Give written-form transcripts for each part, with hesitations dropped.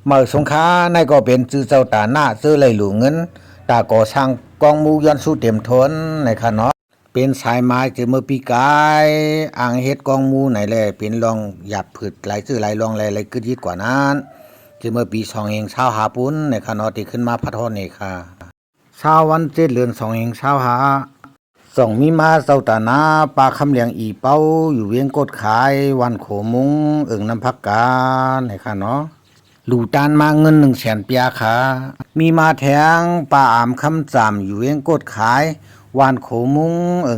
เมื่อสงขลาในก็เป็นจื้อเจ้าตาหน้าซื้อไหลหลูเงินตาก่อสร้างกองมูย้อนสู้เต็มทนในค่ะเนาะเป็นสายไม้จื้อเมื่อปีกายอ่างเฮ็ดกองมูไหนแลเป็นรองหยับผืดหลายซื้อหลายรองหลายกึดยิดกว่านั้นจื้อเมื่อปี2เองชาปุ้นในค่ะเนาะที่ขึ้นมาพัดฮอดนี่ค่ะวัน7เดือน2เองส่งมีมาเจ้าตาหน้าปลาคำเลียงอีเป้าอยู่เวียงกดขายวันโขมุงน้ำพักกาในค่ะเนาะหลู่ตานมาเงิน100,000 เปียค่ะมีมาแทงปลาอามคำจำอยู่เวียงกดขายวานโขมุง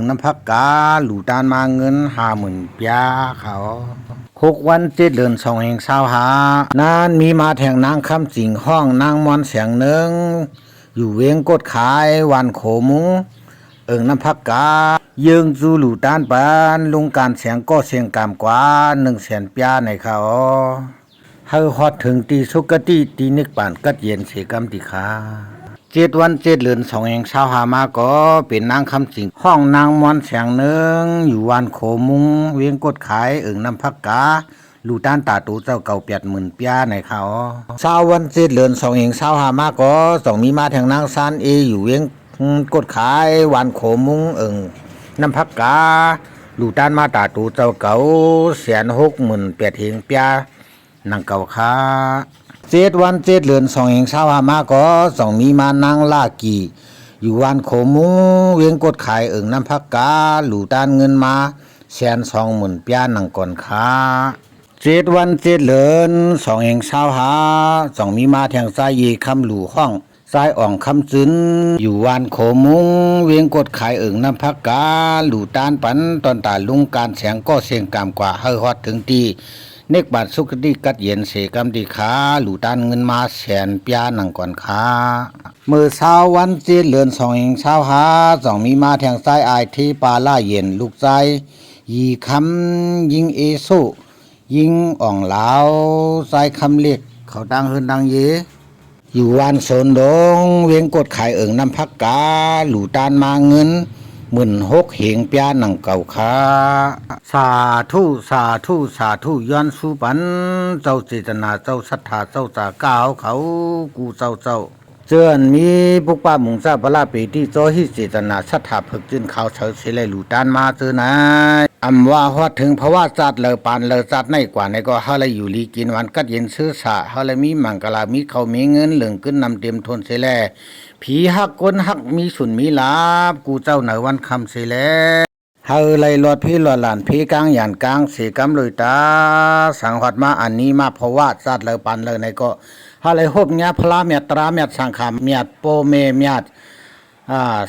น้ำพักกาหลู่ตานมาเงิน50,000 เปียเขา6วัน7เดือน2แห่ง25นั้นมีมาแทงนางคำจิงห้องนางมอนเสียงหนึ่งอยู่เวียงกดขายวานโขมุงน้ำพักกายิงจูหลู่ตานปานลุงการเสียงก็เสียงกามกว่า100,000 เปียในเขาเฮาฮอดถึงตีสุกติตีนึกป่านกัดเย็นเสกรรมติขา7วัน7เดือน2แห่ง25มาก็เป็นนางคำสิงห้องนางมอนเสียงหนึ่งอยู่วันโขมุงเวียงกดขายน้ำพักกาลูต้านตาตูเจ้าเก่า80,000 เปียในเขาวัน7เดือน2แห่ง25มาก็ต้องมีมาแทงนางซานอยู่เวียงกดขายวันโขมุงน้ำพักกาลูต้านมาตาตูเจ้าเก่า168,000 เฮงเปียนางเก่าค้า7วัน7เดือน2แห่ง25มาก็ต้องมีมานางลากีอยู่วันโขมุงเวียงกดขายน้ำพักกาหลู่ตานเงินมา120,000 เปียนางก่อนค้า7วัน7เดือน2แห่ง25ต้องมีมาแทงซ้ายยีคำหลู่ห้องซ้ายอ่องคำจึนอยู่วันโขมุงเวียงกดขายน้ำพักกาหลู่ตานปันตอนตาลุงการแสงก็เสียงกามกว่าเฮาฮอดถึงตีเนกบาทสุขดีกัดเย็นเสกำดีขาหลู่ตานเงินมา100,000 เปียหนังก่อนขามือวัน7เดือน2แห่ง25ต้องมีมาแทงซ้ายอายที่ปาล่าเย็นลูกใจยีคำยิงเอซุยิงอ่องลาวซ้ายคำเล็กเขาดังเฮินดังเยอยู่วันโซนดงเวียงกดขายน้ำพักกาหลู่ตานมาเงิน16,000 เหงเปียหนังเก่าค้าสาธุสาธุสาธุย้อนสู้ปันเจ้าเจตนาเจ้าศรัทธาเจ้าสาก้าวเขากูเจ้าเจือนมีปุกป้ามุงซาปลาปีที่โจฮิเจตนาศรัทธาฝึกจินเขาเฉยเสลหลู่ตานมาเจอนายอำว่าฮอดถึงภาวะจัดเลอปานเลอจัดในกว่าในก็เฮาเลยอยู่ลีกินวันกัดเย็นซื้อสะเฮาเลยมีมังกลามีเขามีเงินเหลืองขึ้นนำเต็มทนเสแลผีฮักคนฮักมีสุนมีลาบกูเจ้าเหนือวันคำเสแลเฮาเลยลอดพี่ลอดหลานพี่กลางหยานกลางเสกำเลยตาสังหอดมาอันนี้มาภาวะจัดเลอปานเลอในก็เฮาเลยฮบญาพระเมียตราเมียสังขามเมียโปเมเมีย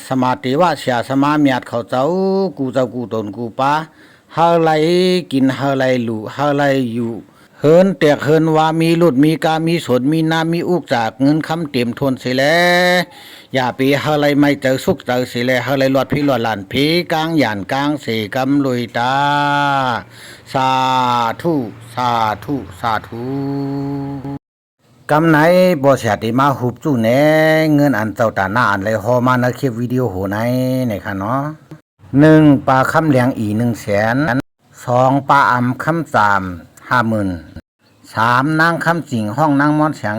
สมาติวะเสียสมาเมียเขาเจ้ากูตนกูปาเฮาไลกินเฮาไลลู่เฮาไลอยู่เฮินแตกเฮินว่ามีลุดมีกามีสนมีน้ำมีอุกจากเงินคำเต็มทนเสียแล้วอย่าปีเฮาไลไม่เจอสุขเจอเสียแล้วเฮาไลหลอดพี่หลอดหลานพี่กลางหยานกลางเสกำลุยตาสาธุสาธุสาธุกำไหนบ่เสียติมาหุบจู่แหนเงินอันเจ้าตาหน้าอันเลยฮอมาในคลิปวิดีโอโหไหนค่ะเนาะ1ปลาคำเลียงอี100,000 2ปลาอ่ำคำจาม50,000 3นางคำจิงห้องนางมอนเสียง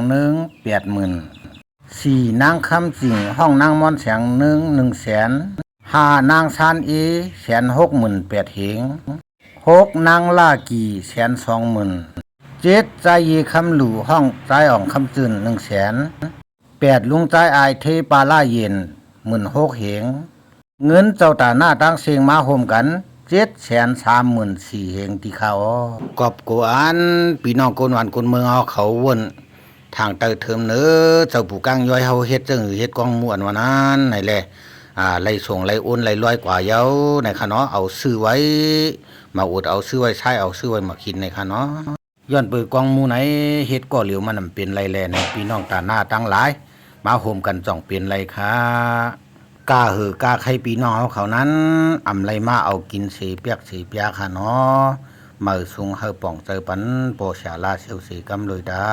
80,000 4นางคำจิงห้องนางมอนเสียง100,000 5นางซาน168,000 เหง6นางลากี120,000 7ใจยีคำหลู่ห้องใจอ่องคำจืน100,000 8ลุงใจอายเทปาล่าเย็น16,000 เหงเงินเจ้าตาหน้าตั้งเสียงมาโฮมกัน734,000 เหงที่เขากอบกวนพี่น้องคนหวานคนเมืองเอาเขาวนทางเติเทิมเนื้อเจ้าผู้กังย่อยเฮาเฮ็ดจังเฮ็ดกองม่วนว่านั้นไหนแหละไล่ส่งไล่โอนไล่ร้อยกว่าเย้าในค่ะเนาะเอาซื้อไว้มาอดเอาซื้อไว้ใช้เอาซื้อไว้มากินในค่ะเนาะย้อนเปิดกองหมู่ไหนเฮ็ดก่อเหลียวมันเป็นไรแลในพี่น้องตาหน้าตั้งหลายมาโฮมกันจ่องเป็นไรค่ะกากาใครปีน้องเขานั้นอำไรมาเอากินเสียเปียกค่ะเนาะมือสูงเฮาป่องเจอปันโปชาลาเซลสีกำเลยดา